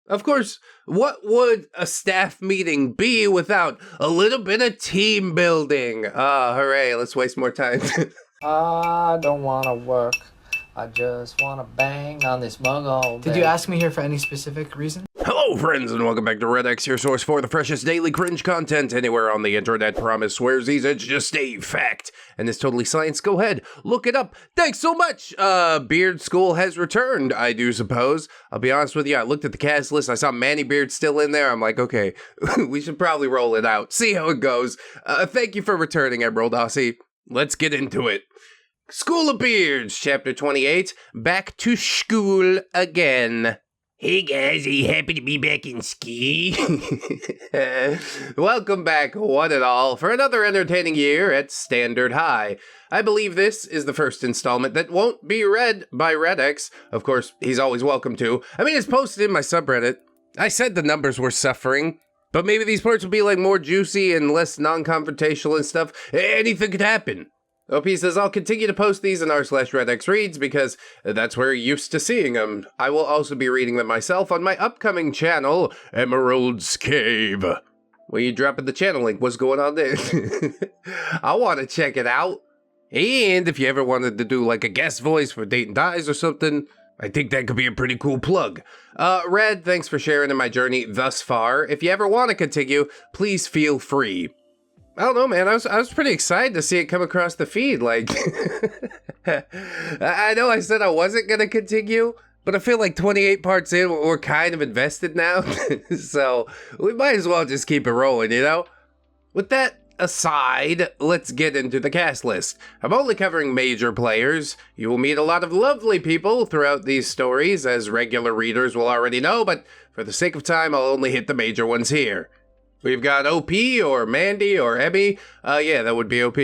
Of course, what would a staff meeting be without a little bit of team building? Ah, hooray, let's waste more time. I don't want to work. I just want to bang on this mug all day. Did you ask me here for any specific reason? Hello, friends, and welcome back to ReddX, your source for the freshest daily cringe content anywhere on the internet. Promise swearsies, it's just a fact. And it's totally science. Go ahead, look it up. Thanks so much. Beardschool has returned, I do suppose. I'll be honest with you, I looked at the cast list, I saw Beard still in there. I'm like, okay, we should probably roll it out. See how it goes. Thank you for returning, Emerald Aussie. Let's get into it. School of Beards, Chapter 28, Back to School Again. Hey guys, are you happy to be back in ski? Welcome back, one and all, for another entertaining year at Standard High. I believe this is the first installment that won't be read by ReddX. Of course, he's always welcome to. I mean, it's posted in my subreddit. I said the numbers were suffering, but maybe these parts will be like more juicy and less non-confrontational and stuff. Anything could happen. OP says, I'll continue to post these in r/ReddX Reads because that's where you're used to seeing them. I will also be reading them myself on my upcoming channel, Emerald's Cave. Well, you dropping the channel link. What's going on there? I want to check it out. And if you ever wanted to do like a guest voice for Date and Dies or something, I think that could be a pretty cool plug. Red, thanks for sharing in my journey thus far. If you ever want to continue, please feel free. I don't know, man. I was pretty excited to see it come across the feed. Like, I know I said I wasn't going to continue, but I feel like 28 parts in, we're kind of invested now. So we might as well just keep it rolling, you know? With that aside, let's get into the cast list. I'm only covering major players. You will meet a lot of lovely people throughout these stories, as regular readers will already know, but for the sake of time, I'll only hit the major ones here. We've got OP or Mandy or Emmy. Yeah, that would be OP.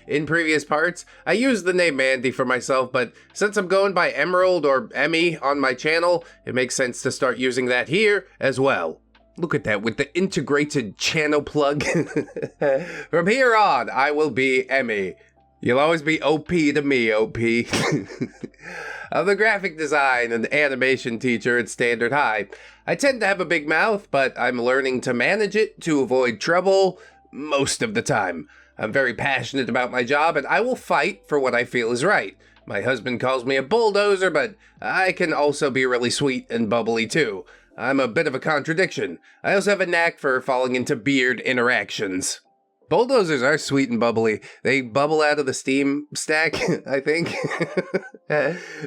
In previous parts, I used the name Mandy for myself, but since I'm going by Emerald or Emmy on my channel, it makes sense to start using that here as well. Look at that, with the integrated channel plug. From here on, I will be Emmy. You'll always be OP to me, OP. I'm the graphic design and animation teacher at Standard High. I tend to have a big mouth, but I'm learning to manage it to avoid trouble most of the time. I'm very passionate about my job, and I will fight for what I feel is right. My husband calls me a bulldozer, but I can also be really sweet and bubbly too. I'm a bit of a contradiction. I also have a knack for falling into beard interactions. Bulldozers are sweet and bubbly. They bubble out of the steam stack, I think.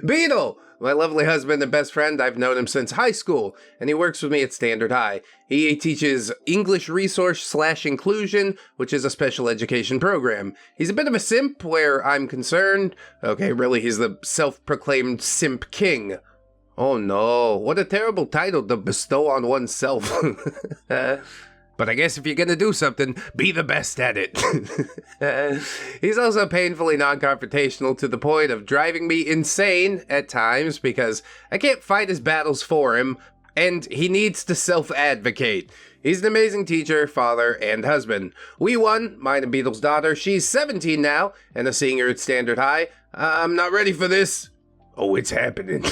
Beetle! My lovely husband and best friend. I've known him since high school, and he works with me at Standard High. He teaches English Resource/Inclusion, which is a special education program. He's a bit of a simp where I'm concerned. Okay, really, he's the self-proclaimed simp king. Oh no, what a terrible title to bestow on oneself. But I guess if you're gonna do something, be the best at it. He's also painfully non-confrontational to the point of driving me insane at times because I can't fight his battles for him, and he needs to self-advocate. He's an amazing teacher, father, and husband. We won, mine and Beetle's daughter. She's 17 now, and a senior at Standard High. I'm not ready for this. Oh, it's happening.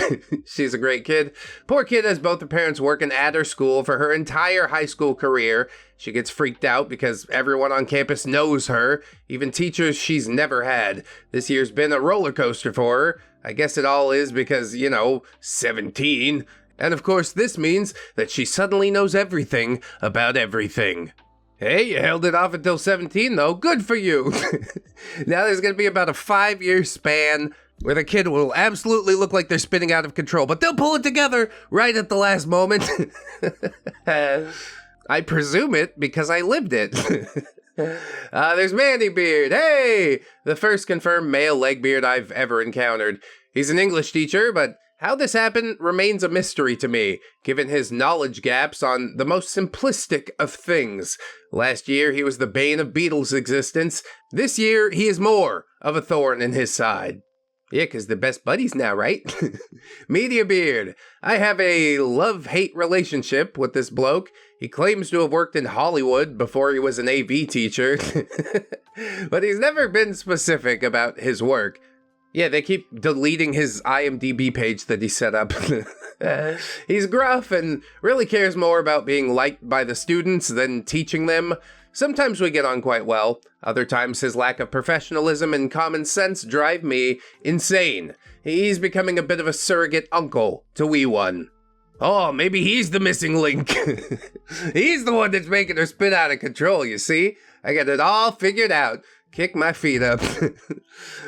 She's a great kid. Poor kid has both her parents working at her school for her entire high school career. She gets freaked out because everyone on campus knows her, even teachers she's never had. This year's been a roller coaster for her. I guess it all is because, 17. And of course, this means that she suddenly knows everything about everything. Hey, you held it off until 17, though. Good for you. Now there's going to be about a 5-year span where the kid will absolutely look like they're spinning out of control, but they'll pull it together right at the last moment. I presume it because I lived it. There's Beard. Hey! The first confirmed male legbeard I've ever encountered. He's an English teacher, but how this happened remains a mystery to me, given his knowledge gaps on the most simplistic of things. Last year, he was the bane of Beetle's existence. This year, he is more of a thorn in his side. Yeah, because they're best buddies now, right? Beard. I have a love-hate relationship with this bloke. He claims to have worked in Hollywood before he was an AV teacher. But he's never been specific about his work. Yeah, they keep deleting his IMDb page that he set up. He's gruff and really cares more about being liked by the students than teaching them. Sometimes we get on quite well. Other times his lack of professionalism and common sense drive me insane. He's becoming a bit of a surrogate uncle to wee one. Oh, maybe he's the missing link. He's the one that's making her spin out of control, you see? I got it all figured out. Kick my feet up.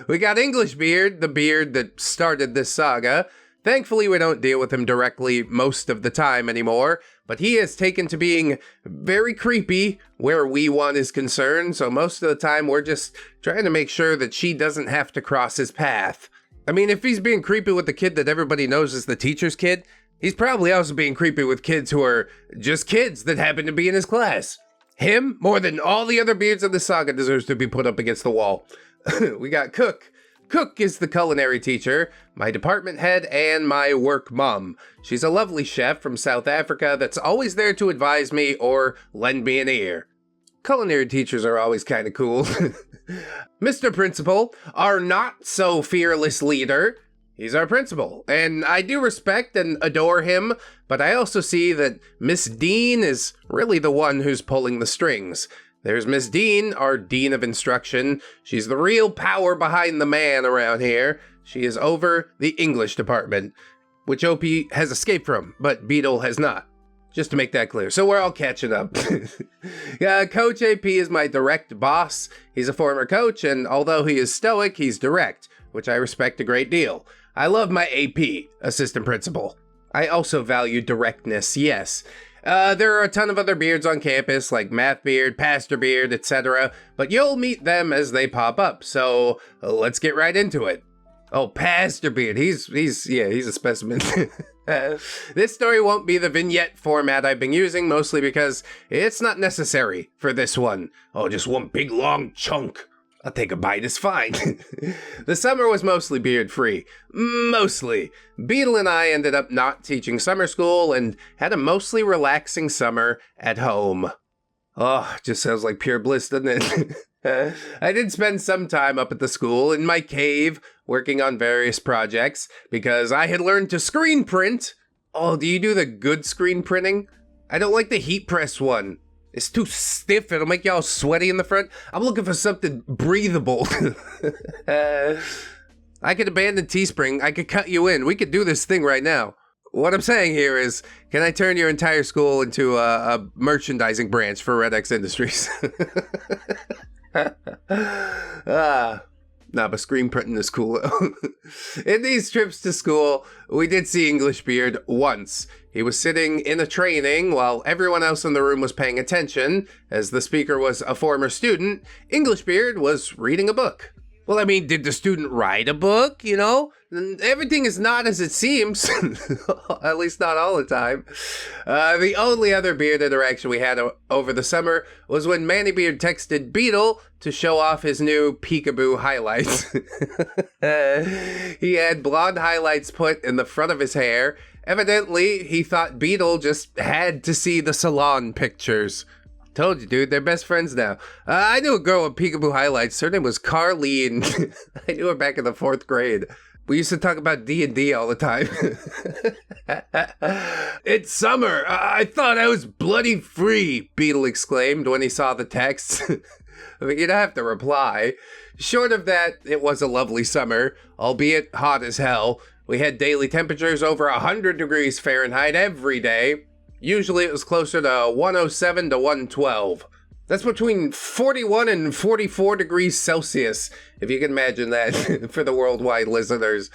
We got English Beard, the beard that started this saga. Thankfully, we don't deal with him directly most of the time anymore, but he has taken to being very creepy where wee one is concerned, so most of the time we're just trying to make sure that she doesn't have to cross his path. I mean, if he's being creepy with the kid that everybody knows is the teacher's kid, he's probably also being creepy with kids who are just kids that happen to be in his class. Him, more than all the other beards of the saga, deserves to be put up against the wall. We got Cook. Cook is the culinary teacher, my department head, and my work mom. She's a lovely chef from South Africa that's always there to advise me or lend me an ear. Culinary teachers are always kind of cool. Mr. Principal, our not-so-fearless leader. He's our principal, and I do respect and adore him, but I also see that Miss Dean is really the one who's pulling the strings. There's Miss Dean, our Dean of Instruction. She's the real power behind the man around here. She is over the English department, which OP has escaped from, but Beetle has not. Just to make that clear. So we're all catching up. Coach AP is my direct boss. He's a former coach, and although he is stoic, he's direct, which I respect a great deal. I love my AP, assistant principal. I also value directness, yes. There are a ton of other beards on campus, like Math Beard, Pastor Beard, etc., but you'll meet them as they pop up, so let's get right into it. Oh, Pastor Beard, he's a specimen. This story won't be the vignette format I've been using, mostly because it's not necessary for this one. Oh, just one big long chunk. I'll take a bite, it's fine. The summer was mostly beard-free. Mostly. Beetle and I ended up not teaching summer school and had a mostly relaxing summer at home. Oh, just sounds like pure bliss, doesn't it? I did spend some time up at the school in my cave working on various projects because I had learned to screen print. Oh, do you do the good screen printing? I don't like the heat press one. It's too stiff. It'll make y'all sweaty in the front. I'm looking for something breathable. I could abandon Teespring. I could cut you in. We could do this thing right now. What I'm saying here is, can I turn your entire school into a merchandising branch for ReddX Industries? But screen printing is cool. In these trips to school, we did see English Beard once. He was sitting in a training while everyone else in the room was paying attention. As the speaker was a former student, English Beard was reading a book. Well, I mean, did the student write a book, you know? Everything is not as it seems. At least not all the time. The only other beard interaction we had over the summer was when Manny Beard texted Beetle to show off his new peekaboo highlights. He had blonde highlights put in the front of his hair. Evidently, he thought Beetle just had to see the salon pictures. Told you, dude, they're best friends now. I knew a girl with peekaboo highlights. Her name was Carlene. I knew her back in the 4th grade. We used to talk about D&D all the time. It's summer. I thought I was bloody free, Beetle exclaimed when he saw the text. I mean, you don't have to reply. Short of that, it was a lovely summer, albeit hot as hell. We had daily temperatures over 100 degrees Fahrenheit every day. Usually it was closer to 107 to 112. That's between 41 and 44 degrees Celsius, if you can imagine that for the worldwide listeners.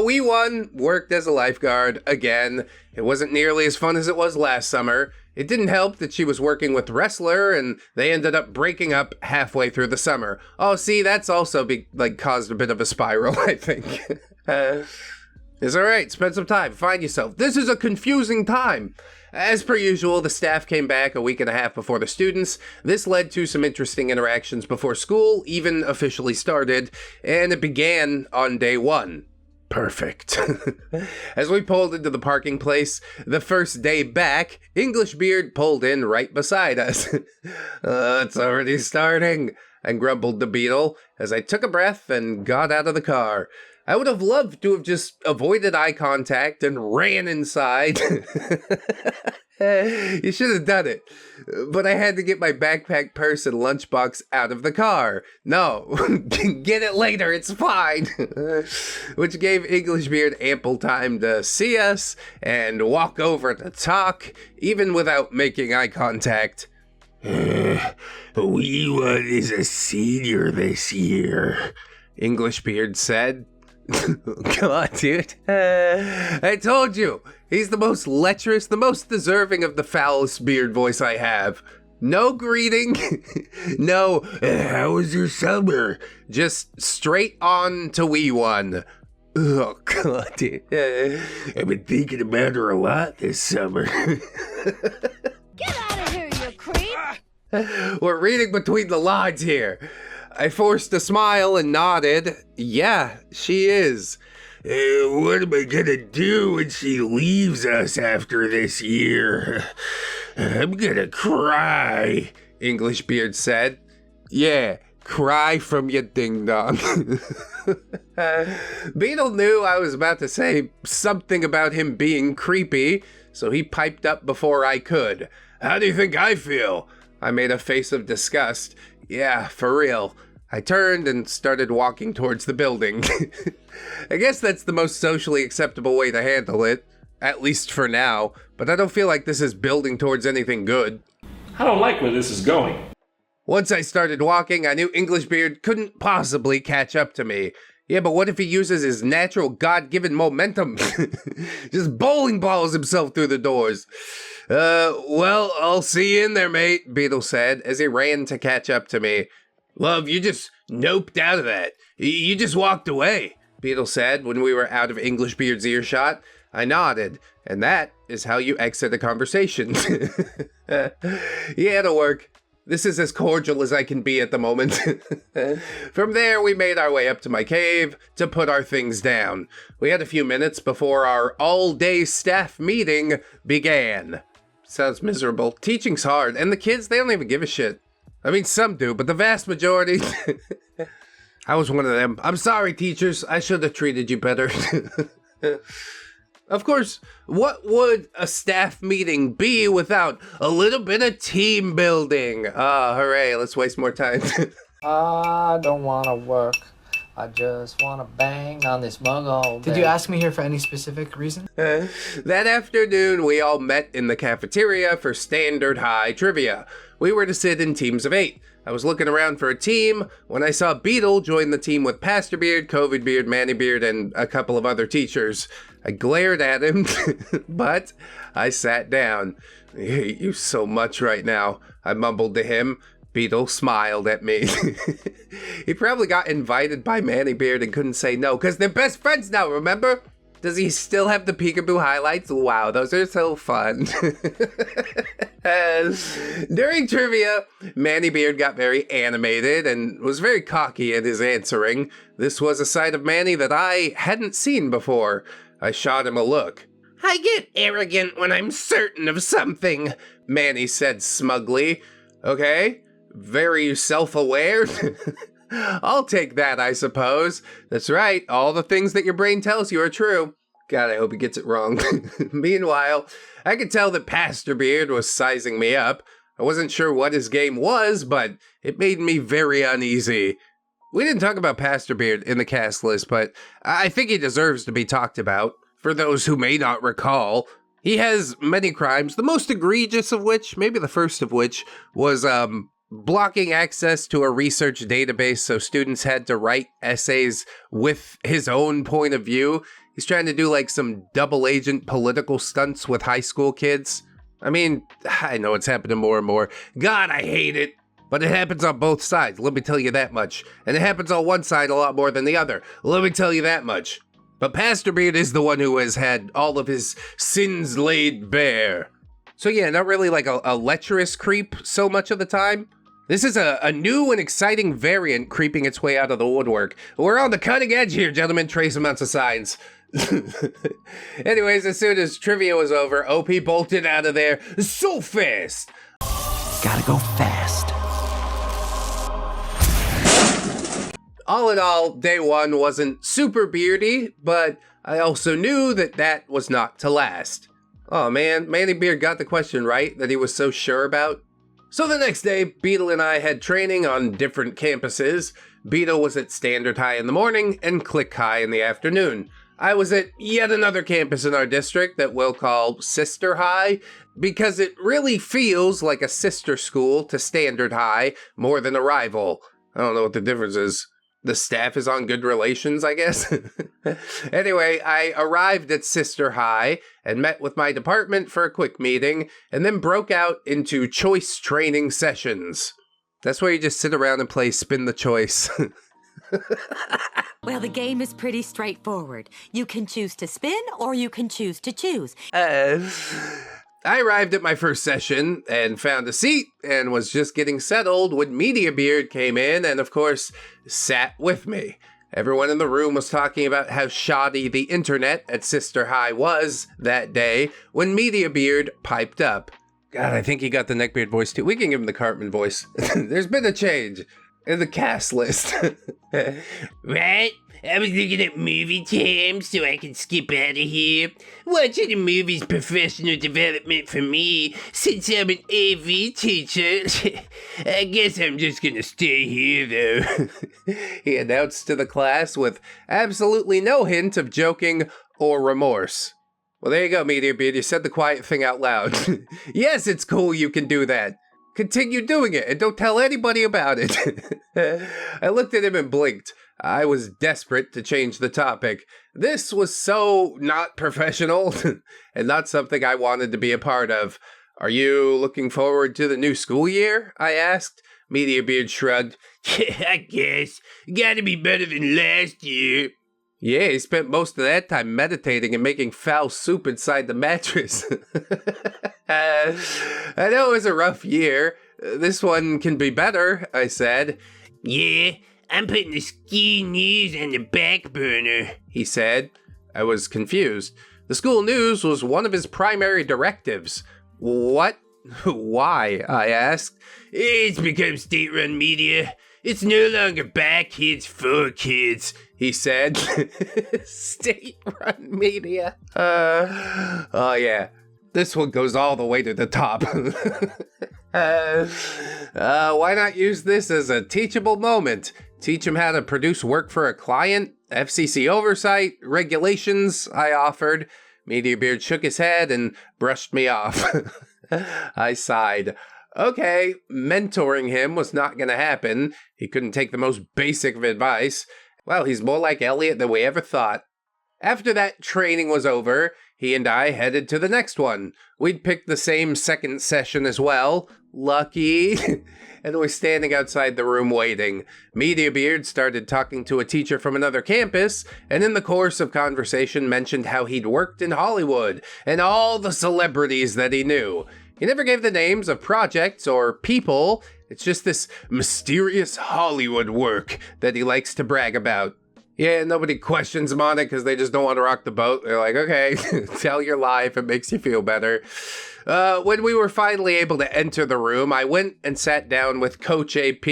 We worked as a lifeguard again. It wasn't nearly as fun as it was last summer. It didn't help that she was working with Wrestler, and they ended up breaking up halfway through the summer. Oh, see, that's also caused a bit of a spiral, I think. It's alright, spend some time, find yourself. This is a confusing time. As per usual, the staff came back a week and a half before the students. This led to some interesting interactions before school even officially started, and it began on day 1. Perfect. As we pulled into the parking place, the first day back, English Beard pulled in right beside us. It's already starting, I grumbled to Beetle as I took a breath and got out of the car. I would have loved to have just avoided eye contact and ran inside. You should have done it. But I had to get my backpack, purse, and lunchbox out of the car. No, get it later, it's fine. Which gave English Beard ample time to see us and walk over to talk, even without making eye contact. Weeaboo is a senior this year, English Beard said. Come on, dude. I told you, he's the most lecherous, the most deserving of the foulest beard voice I have. No greeting, no, how was your summer? Just straight on to wee one. Oh, God, dude. I've been thinking about her a lot this summer. Get out of here, you creep! We're reading between the lines here. I forced a smile and nodded. Yeah, she is. What am I gonna do when she leaves us after this year? I'm gonna cry, English Beard said. Yeah, cry from your ding-dong. Beetle knew I was about to say something about him being creepy, so he piped up before I could. How do you think I feel? I made a face of disgust. Yeah, for real. I turned and started walking towards the building. I guess that's the most socially acceptable way to handle it, at least for now, but I don't feel like this is building towards anything good. I don't like where this is going. Once I started walking, I knew English Beard couldn't possibly catch up to me. Yeah, but what if he uses his natural God-given momentum? Just bowling balls himself through the doors. Well, I'll see you in there, mate, Beetle said as he ran to catch up to me. Love, you just noped out of that. You just walked away, Beetle said when we were out of English Beard's earshot. I nodded, and that is how you exit a conversation. Yeah, it'll work. This is as cordial as I can be at the moment. From there, we made our way up to my cave to put our things down. We had a few minutes before our all-day staff meeting began. Sounds miserable. Teaching's hard, and the kids, they don't even give a shit. I mean, some do, but the vast majority... I was one of them. I'm sorry, teachers. I should have treated you better. Of course, what would a staff meeting be without a little bit of team building? Ah, hooray, let's waste more time. I don't want to work. I just want to bang on this mug all day. Did you ask me here for any specific reason? That afternoon, we all met in the cafeteria for standard high trivia. We were to sit in teams of 8. I was looking around for a team when I saw Beetle join the team with Pastor Beard, COVID Beard, Manny Beard, and a couple of other teachers. I glared at him, but I sat down. I hate you so much right now, I mumbled to him. Beetle smiled at me. He probably got invited by Manny Beard and couldn't say no, because they're best friends now, remember? Does he still have the peekaboo highlights? Wow, those are so fun. During trivia, Manny Beard got very animated and was very cocky in his answering. This was a side of Manny that I hadn't seen before. I shot him a look. I get arrogant when I'm certain of something, Manny said smugly. Okay, very self-aware. I'll take that, I suppose. That's right, all the things that your brain tells you are true. God, I hope he gets it wrong. Meanwhile, I could tell that Pastor Beard was sizing me up. I wasn't sure what his game was, but it made me very uneasy. We didn't talk about Pastor Beard in the cast list, but I think he deserves to be talked about. For those who may not recall, he has many crimes, the most egregious of which, maybe the first of which, was blocking access to a research database so students had to write essays with his own point of view. He's trying to do like some double agent political stunts with high school kids. I mean, I know it's happening more and more. God, I hate it. But it happens on both sides, let me tell you that much. And it happens on one side a lot more than the other, let me tell you that much. But Pastor Beard is the one who has had all of his sins laid bare. So yeah, not really like a lecherous creep so much of the time. This is a new and exciting variant creeping its way out of the woodwork. We're on the cutting edge here, gentlemen. Trace amounts of signs. Anyways, as soon as trivia was over, OP bolted out of there so fast. Gotta go fast. All in all, day one wasn't super beardy, but I also knew that that was not to last. Oh man, Manny Beard got the question right that he was so sure about. So the next day, Beetle and I had training on different campuses. Beetle was at Standard High in the morning and Click High in the afternoon. I was at yet another campus in our district that we'll call Sister High, because it really feels like a sister school to Standard High more than a rival. I don't know what the difference is. The staff is on good relations, I guess. Anyway, I arrived at Sister High and met with my department for a quick meeting, and then broke out into choice training sessions. That's where you just sit around and play Spin the Choice. Well, the game is pretty straightforward. You can choose to spin or you can choose to choose. I arrived at my first session and found a seat and was just getting settled when Media Beard came in and, of course, sat with me. Everyone in the room was talking about how shoddy the internet at Sister High was that day when Media Beard piped up. God, I think he got the Neckbeard voice too. We can give him the Cartman voice. There's been a change in the cast list. Right? I was looking at movie times so I could skip out of here. Watching the movie's professional development for me, since I'm an AV teacher. I guess I'm just gonna stay here, though. He announced to the class with absolutely no hint of joking or remorse. Well, there you go, Media Beard. You said the quiet thing out loud. Yes, it's cool you can do that. Continue doing it and don't tell anybody about it. I looked at him and blinked. I was desperate to change the topic. This was so not professional and not something I wanted to be a part of. Are you looking forward to the new school year? I asked. Media Beard shrugged. Yeah, I guess. Gotta be better than last year. Yeah, he spent most of that time meditating and making foul soup inside the mattress. I know it was a rough year. This one can be better, I said. Yeah, I'm putting the ski news on the back burner, he said. I was confused. The school news was one of his primary directives. What? Why? I asked. It's become state-run media. It's no longer by kids for kids, he said. State-run media. Oh yeah. This one goes all the way to the top. Why not use this as a teachable moment? Teach him how to produce work for a client? FCC oversight? Regulations? I offered. Media Beard shook his head and brushed me off. I sighed. Okay, mentoring him was not going to happen. He couldn't take the most basic of advice. Well, he's more like Elliot than we ever thought. After that training was over, he and I headed to the next one. We'd picked the same second session as well. Lucky. And we're standing outside the room waiting. Media Beard started talking to a teacher from another campus, and in the course of conversation mentioned how he'd worked in Hollywood and all the celebrities that he knew. He never gave the names of projects or people. It's just this mysterious Hollywood work that he likes to brag about. Yeah, nobody questions him on it because they just don't want to rock the boat. They're like, okay, tell your lie if it makes you feel better. When we were finally able to enter the room, I went and sat down with Coach AP.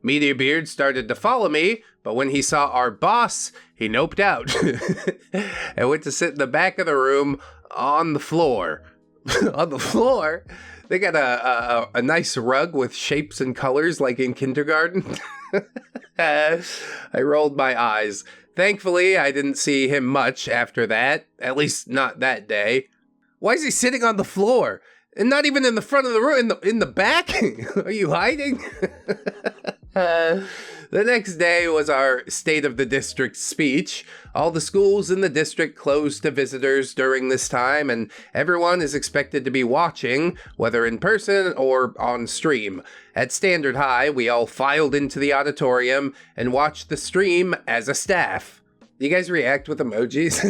Media Beard started to follow me, but when he saw our boss, he noped out. I went to sit in the back of the room on the floor. On the floor? They got a nice rug with shapes and colors like in kindergarten. I rolled my eyes. Thankfully, I didn't see him much after that, at least not that day. Why is he sitting on the floor? And not even in the front of the room, in the back? Are you hiding? The next day was our State of the District speech. All the schools in the district closed to visitors during this time, and everyone is expected to be watching, whether in person or on stream. At Standard High, we all filed into the auditorium and watched the stream as a staff. Do you guys react with emojis?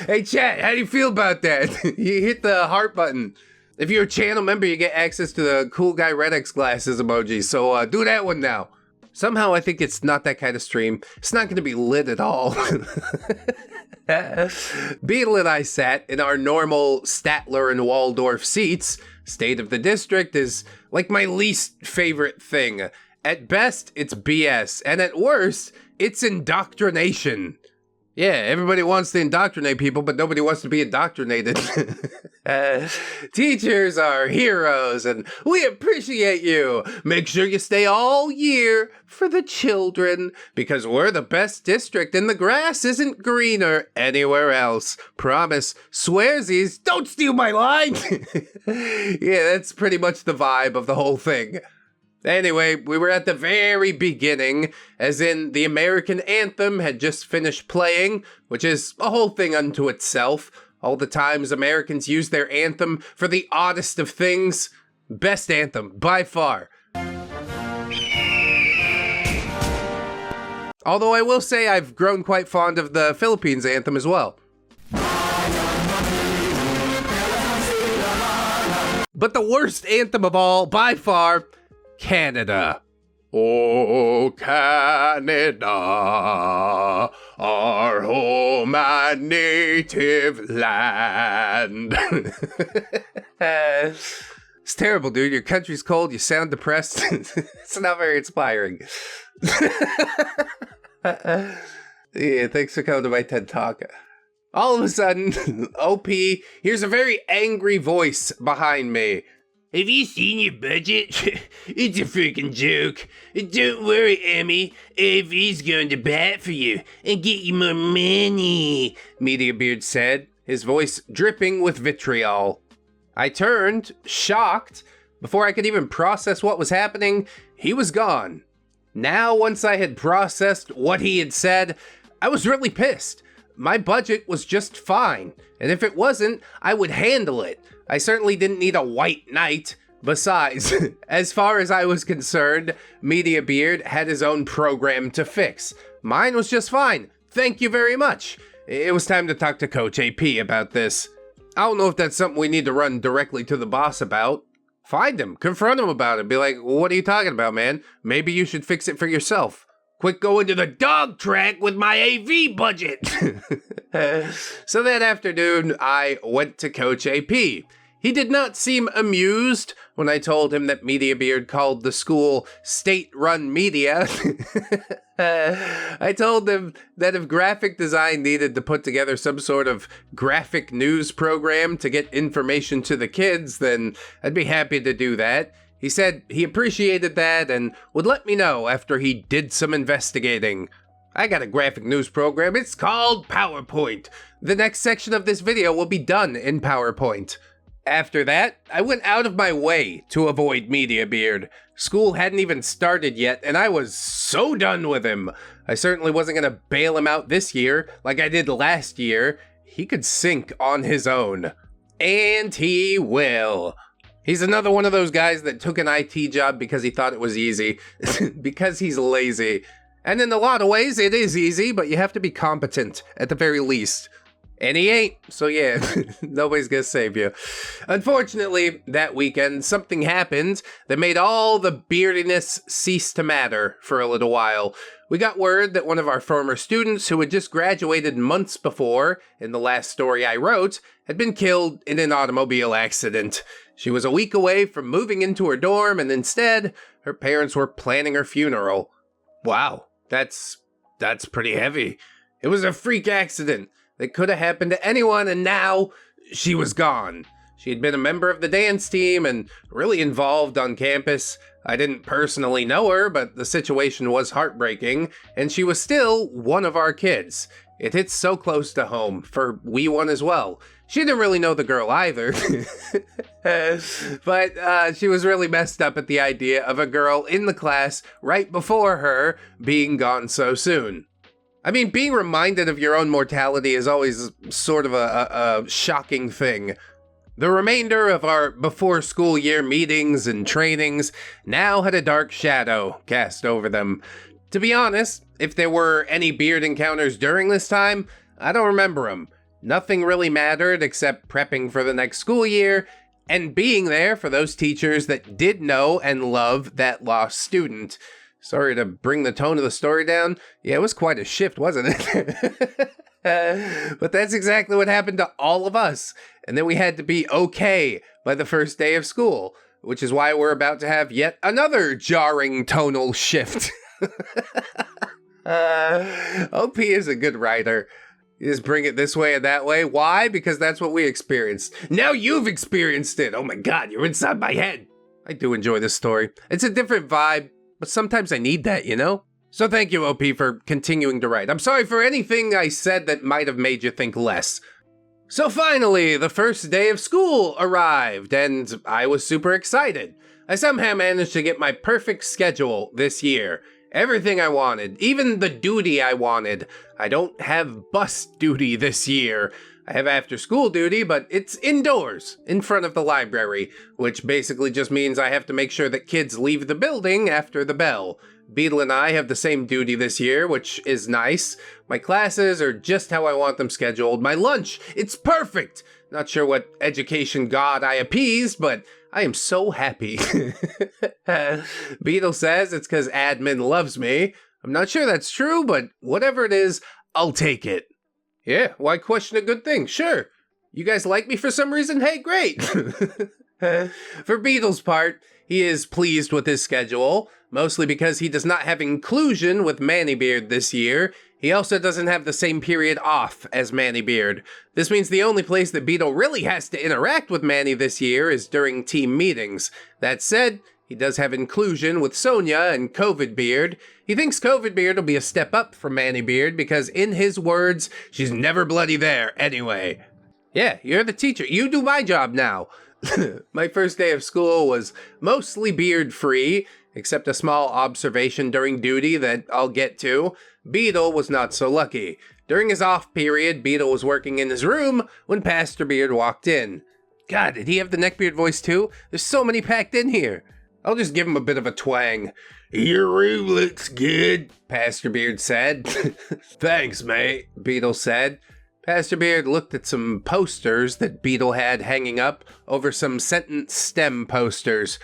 Hey chat, how do you feel about that? You hit the heart button. If you're a channel member, you get access to the cool guy ReddX glasses emoji, so do that one now. Somehow I think it's not that kind of stream. It's not going to be lit at all. Beetle and I sat in our normal Statler and Waldorf seats. State of the District is like my least favorite thing. At best, it's BS, and at worst, it's indoctrination. Yeah, everybody wants to indoctrinate people, but nobody wants to be indoctrinated. Teachers are heroes, and we appreciate you. Make sure you stay all year for the children, because we're the best district, and the grass isn't greener anywhere else. Promise. Swearsies, don't steal my line. Yeah, that's pretty much the vibe of the whole thing. Anyway, we were at the very beginning, as in the American Anthem had just finished playing, which is a whole thing unto itself. All the times Americans use their anthem for the oddest of things. Best anthem, by far. Although I will say I've grown quite fond of the Philippines anthem as well. But the worst anthem of all, by far, Canada. Oh, Canada, our home and native land. It's terrible, dude. Your country's cold, you sound depressed. It's not very inspiring. Yeah, thanks for coming to my TED Talk. All of a sudden, OP hears a very angry voice behind me. Have you seen your budget? It's a freaking joke. Don't worry, Emmy. AV's going to bat for you and get you more money, Beard said, his voice dripping with vitriol. I turned, shocked. Before I could even process what was happening, he was gone. Now, once I had processed what he had said, I was really pissed. My budget was just fine, and if it wasn't, I would handle it. I certainly didn't need a white knight. Besides, as far as I was concerned, Beard had his own program to fix. Mine was just fine. Thank you very much. It was time to talk to Coach AP about this. I don't know if that's something we need to run directly to the boss about. Find him, confront him about it. Be like, what are you talking about, man? Maybe you should fix it for yourself. Quit going to the dog track with my AV budget. So that afternoon, I went to Coach AP. He did not seem amused when I told him that Beard called the school state-run media. I told him that if graphic design needed to put together some sort of graphic news program to get information to the kids, then I'd be happy to do that. He said he appreciated that and would let me know after he did some investigating. I got a graphic news program. It's called PowerPoint. The next section of this video will be done in PowerPoint. After that, I went out of my way to avoid Beard. School hadn't even started yet, and I was so done with him. I certainly wasn't going to bail him out this year like I did last year. He could sink on his own. And he will. He's another one of those guys that took an IT job because he thought it was easy. Because he's lazy. And in a lot of ways, it is easy, but you have to be competent, at the very least. And he ain't, so yeah, nobody's gonna save you. Unfortunately, that weekend, something happened that made all the beardiness cease to matter for a little while. We got word that one of our former students who had just graduated months before, in the last story I wrote, had been killed in an automobile accident. She was a week away from moving into her dorm, and instead, her parents were planning her funeral. Wow, that's pretty heavy. It was a freak accident that could have happened to anyone, and now she was gone. She had been a member of the dance team and really involved on campus. I didn't personally know her, but the situation was heartbreaking, and she was still one of our kids. It hits so close to home, for we one as well. She didn't really know the girl either, but she was really messed up at the idea of a girl in the class right before her being gone so soon. I mean, being reminded of your own mortality is always sort of a shocking thing. The remainder of our before school year meetings and trainings now had a dark shadow cast over them. To be honest, if there were any beard encounters during this time, I don't remember them. Nothing really mattered except prepping for the next school year and being there for those teachers that did know and love that lost student. Sorry to bring the tone of the story down. Yeah, it was quite a shift, wasn't it? But that's exactly what happened to all of us. And then we had to be okay by the first day of school, which is why we're about to have yet another jarring tonal shift. OP is a good writer. You just bring it this way and that way. Why? Because that's what we experienced. Now you've experienced it. Oh my god, you're inside my head. I do enjoy this story. It's a different vibe, but sometimes I need that, you know? So thank you, OP, for continuing to write. I'm sorry for anything I said that might have made you think less. So finally, the first day of school arrived, and I was super excited. I somehow managed to get my perfect schedule this year. Everything I wanted, even the duty I wanted. I don't have bus duty this year. I have after-school duty, but it's indoors, in front of the library, which basically just means I have to make sure that kids leave the building after the bell. Beetle and I have the same duty this year, which is nice. My classes are just how I want them scheduled. My lunch, it's perfect! Not sure what education god I appeased, but I am so happy. Beetle says it's because admin loves me. I'm not sure that's true, but whatever it is, I'll take it. Yeah, why question a good thing? Sure. You guys like me for some reason? Hey, great! For Beetle's part, he is pleased with his schedule, mostly because he does not have inclusion with Mannybeard this year. He also doesn't have the same period off as Mannybeard. This means the only place that Beetle really has to interact with Manny this year is during team meetings. That said, he does have inclusion with Sonia and COVIDbeard. He thinks COVIDbeard will be a step up from Mannybeard because, in his words, she's never bloody there anyway. Yeah, you're the teacher. You do my job now. My first day of school was mostly beard-free, except a small observation during duty that I'll get to. Beetle was not so lucky. During his off period, Beetle was working in his room when Pastor Beard walked in. God, did he have the neckbeard voice too? There's so many packed in here. I'll just give him a bit of a twang. Your room looks good, Pastor Beard said. Thanks, mate, Beetle said. Pastor Beard looked at some posters that Beetle had hanging up over some sentence stem posters.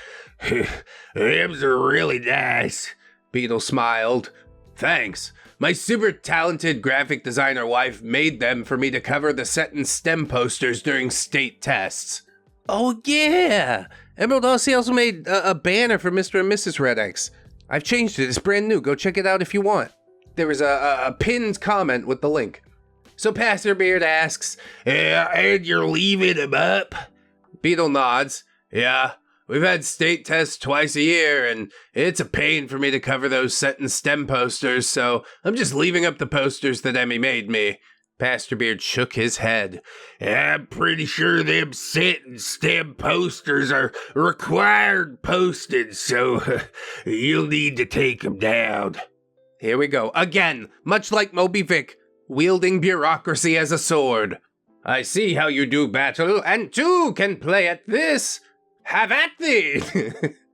Them's are really nice, Beetle smiled. Thanks. My super talented graphic designer wife made them for me to cover the sentence stem posters during state tests. Oh yeah! Emerald Aussie also made a banner for Mr. and Mrs. ReddX. I've changed it, it's brand new, go check it out if you want. There was a pinned comment with the link. So Pastor Beard asks, and you're leaving him up? Beetle nods. Yeah, we've had state tests twice a year, and it's a pain for me to cover those sentence stem posters, so I'm just leaving up the posters that Emmy made me. Pastor Beard shook his head. I'm pretty sure them sentence stem posters are required posted, so you'll need to take them down. Here we go. Again, much like Moby Vic, wielding bureaucracy as a sword. I see how you do battle, and two can play at this. Have at thee!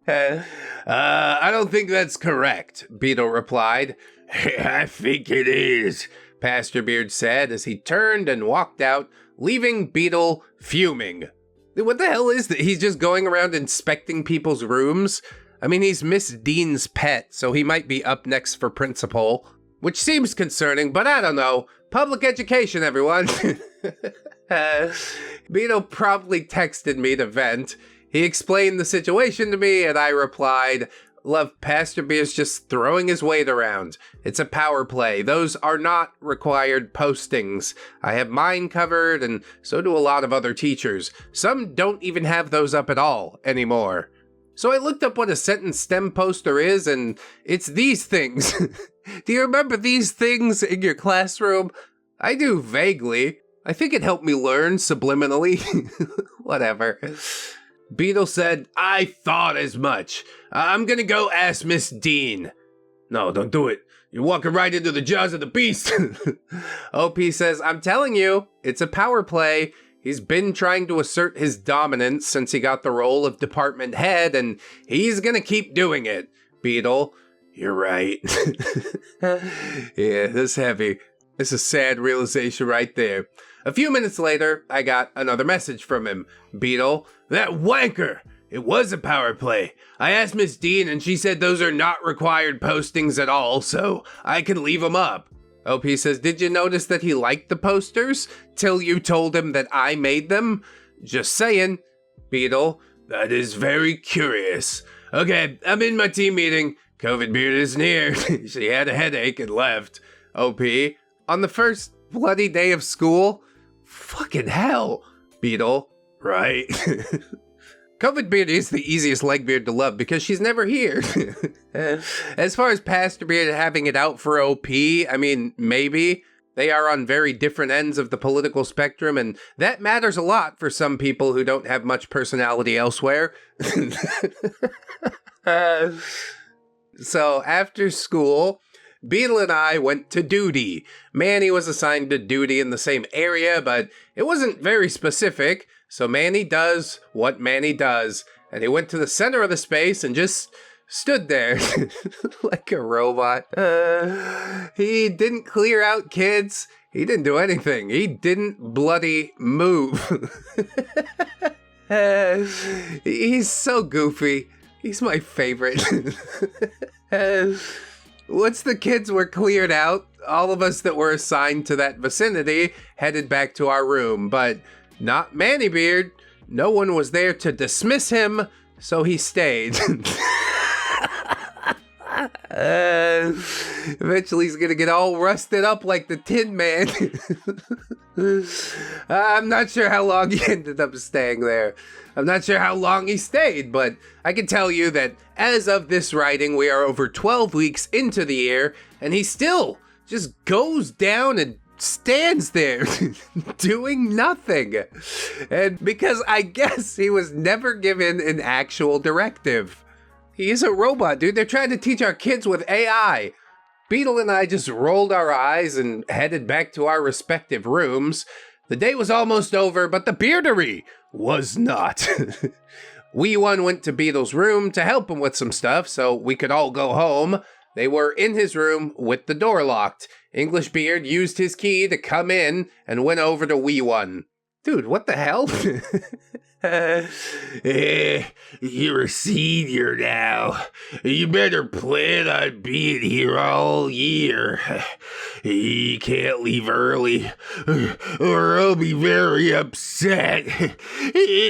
I don't think that's correct, Beetle replied. I think it is, Pastor Beard said as he turned and walked out, leaving Beetle fuming. What the hell is that? He's just going around inspecting people's rooms? I mean, he's Miss Dean's pet, so he might be up next for principal. Which seems concerning, but I don't know. Public education, everyone. Beetle promptly texted me to vent. He explained the situation to me, and I replied, Love, Pastor Beard's just throwing his weight around. It's a power play. Those are not required postings. I have mine covered, and so do a lot of other teachers. Some don't even have those up at all anymore. So I looked up what a sentence stem poster is, and it's these things. Do you remember these things in your classroom? I do vaguely. I think it helped me learn subliminally. Whatever. Beetle said, I thought as much. I'm gonna go ask Miss Dean. No, don't do it. You're walking right into the jaws of the beast. OP says, I'm telling you, it's a power play. He's been trying to assert his dominance since he got the role of department head, and he's gonna keep doing it. Beetle, you're right. Yeah, that's heavy. It's a sad realization right there. A few minutes later, I got another message from him. Beetle, that wanker! It was a power play. I asked Miss Dean and she said those are not required postings at all, so I can leave them up. OP says, did you notice that he liked the posters till you told him that I made them? Just saying. Beetle, that is very curious. Okay, I'm in my team meeting. COVID Beard is near. She had a headache and left. OP, on the first bloody day of school? Fucking hell. Beetle, right? COVID Beard is the easiest Legbeard to love because she's never here. As far as Pastor Beard having it out for OP, I mean, maybe. They are on very different ends of the political spectrum, and that matters a lot for some people who don't have much personality elsewhere. So after school, Beetle and I went to duty. Manny was assigned to duty in the same area, but it wasn't very specific. So Manny does what Manny does, and he went to the center of the space and just stood there like a robot. He didn't clear out kids. He didn't do anything. He didn't bloody move. He's so goofy. He's my favorite. Once the kids were cleared out, all of us that were assigned to that vicinity headed back to our room, but not Manny Beard. No one was there to dismiss him, so he stayed. Eventually he's gonna get all rusted up like the Tin Man. I'm not sure how long he ended up staying there. I'm not sure how long he stayed, but I can tell you that as of this writing, we are over 12 weeks into the year, and he still just goes down and stands there doing nothing. And because I guess he was never given an actual directive. He's a robot, dude. They're trying to teach our kids with AI. Beetle and I just rolled our eyes and headed back to our respective rooms. The day was almost over, but the beardery was not. Wee1 went to Beetle's room to help him with some stuff so we could all go home. They were in his room with the door locked. English Beard used his key to come in and went over to Wee1. Dude, what the hell? You're a senior now. You better plan on being here all year. You can't leave early, or I'll be very upset.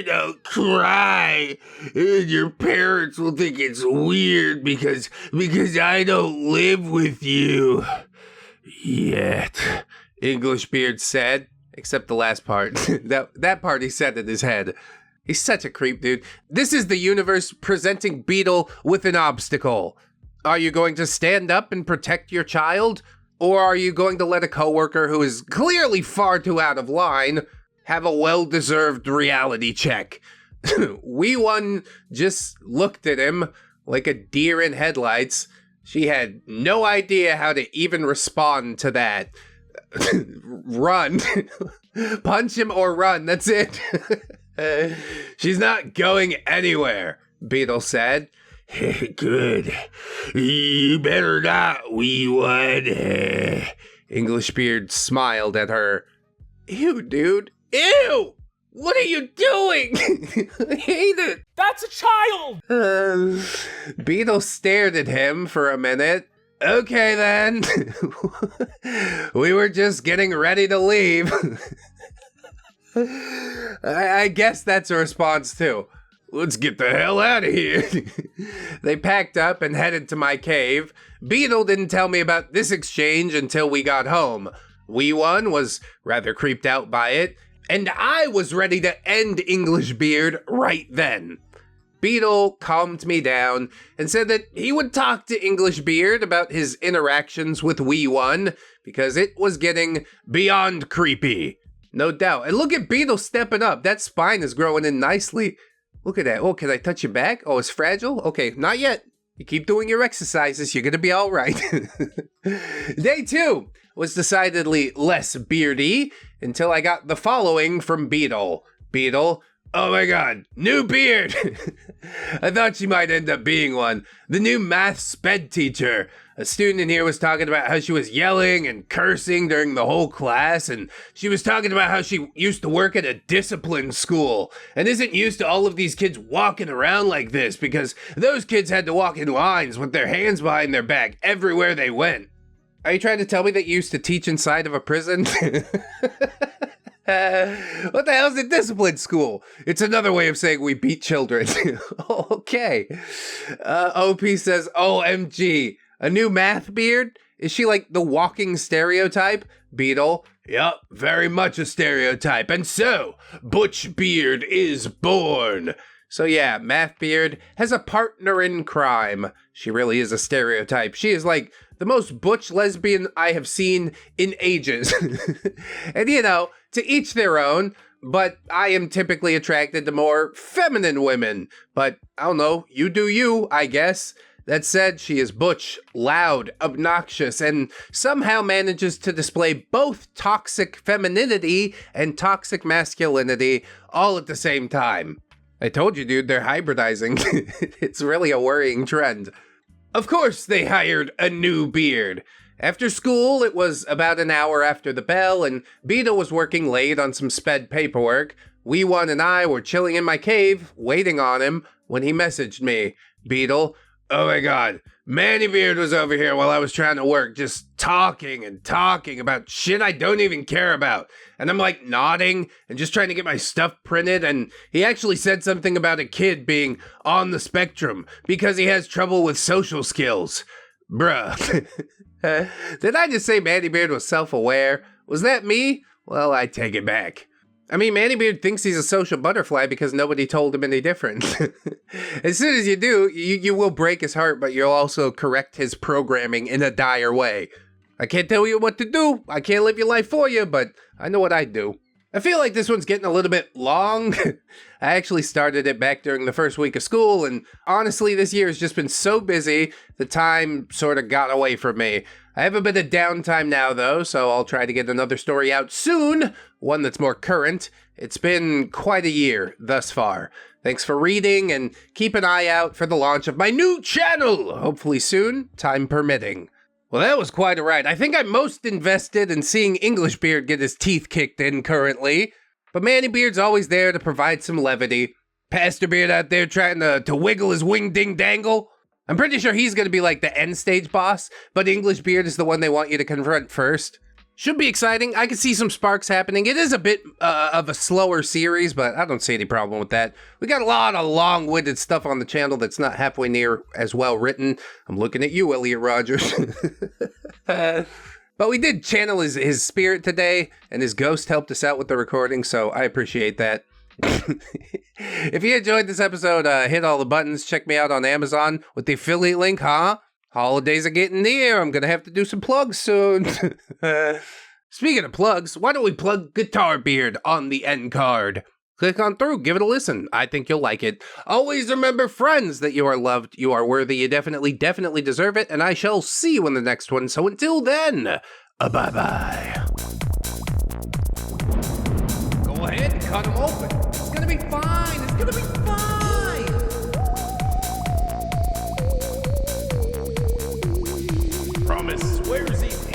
Don't cry. And your parents will think it's weird because I don't live with you. Yet, English Beard said. Except the last part. that part he said in his head. He's such a creep, dude. This is the universe presenting Beetle with an obstacle. Are you going to stand up and protect your child? Or are you going to let a coworker who is clearly far too out of line have a well-deserved reality check? Wee1 just looked at him like a deer in headlights. She had no idea how to even respond to that. Run. Punch him or run, that's it. She's not going anywhere, Beetle said. Good. You better not, Wee1. English Beard smiled at her. Ew, dude. Ew! What are you doing? I hate it. That's a child! Beetle stared at him for a minute. Okay then. We were just getting ready to leave. I guess that's a response too. Let's get the hell out of here. They packed up and headed to my cave. Beetle didn't tell me about this exchange until we got home. Wee1 was rather creeped out by it, and I was ready to end English Beard right then. Beetle calmed me down and said that he would talk to English Beard about his interactions with Wee1 because it was getting beyond creepy. No doubt. And look at Beetle stepping up. That spine is growing in nicely. Look at that. Oh, can I touch your back? Oh, it's fragile? Okay, not yet. You keep doing your exercises. You're going to be all right. Day 2 was decidedly less beardy until I got the following from Beetle. Beetle, oh my god, new beard! I thought she might end up being one. The new math sped teacher. A student in here was talking about how she was yelling and cursing during the whole class, and she was talking about how she used to work at a discipline school and isn't used to all of these kids walking around like this because those kids had to walk in lines with their hands behind their back everywhere they went. Are you trying to tell me that you used to teach inside of a prison? What the hell's a discipline school? It's another way of saying we beat children. Okay. OP says, OMG, a new math beard? Is she like the walking stereotype? Beetle, yup, very much a stereotype. And so, Butch Beard is born. So yeah, Math Beard has a partner in crime. She really is a stereotype. She is like the most butch lesbian I have seen in ages. And you know, to each their own, but I am typically attracted to more feminine women. But I don't know, you do you, I guess. That said, she is butch, loud, obnoxious, and somehow manages to display both toxic femininity and toxic masculinity all at the same time. I told you, dude, they're hybridizing. It's really a worrying trend. Of course they hired a new beard. After school, it was about an hour after the bell, and Beetle was working late on some sped paperwork. Wee One and I were chilling in my cave, waiting on him, when he messaged me. Beetle, oh my god, Manny Beard was over here while I was trying to work, just talking and talking about shit I don't even care about. And I'm like nodding and just trying to get my stuff printed, and he actually said something about a kid being on the spectrum because he has trouble with social skills. Bruh. Did I just say Manny Beard was self-aware? Was that me? Well, I take it back. I mean, Manny Beard thinks he's a social butterfly because nobody told him any different. As soon as you do, you will break his heart, but you'll also correct his programming in a dire way. I can't tell you what to do. I can't live your life for you, but I know what I'd do. I feel like this one's getting a little bit long. I actually started it back during the first week of school, and honestly, this year has just been so busy, the time sort of got away from me. I have a bit of downtime now, though, so I'll try to get another story out soon, one that's more current. It's been quite a year thus far. Thanks for reading, and keep an eye out for the launch of my new channel, hopefully soon, time permitting. Well, that was quite a ride. I think I'm most invested in seeing English Beard get his teeth kicked in currently. But Manny Beard's always there to provide some levity. Pastor Beard out there trying to wiggle his wing ding dangle. I'm pretty sure he's going to be like the end stage boss, but English Beard is the one they want you to confront first. Should be exciting. I can see some sparks happening. It is a bit of a slower series, but I don't see any problem with that. We got a lot of long-winded stuff on the channel that's not halfway near as well written. I'm looking at you, Elliot Rogers. But we did channel his spirit today, and his ghost helped us out with the recording, so I appreciate that. If you enjoyed this episode, hit all the buttons. Check me out on Amazon with the affiliate link, huh? Holidays are getting near. I'm going to have to do some plugs soon. Speaking of plugs, why don't we plug Guitar Beard on the end card? Click on through, give it a listen. I think you'll like it. Always remember, friends, that you are loved, you are worthy, you definitely deserve it, and I shall see you in the next one. So until then, bye-bye. Go ahead and cut them open. It's going to be fine. It's going to be fine. Promise, where's he?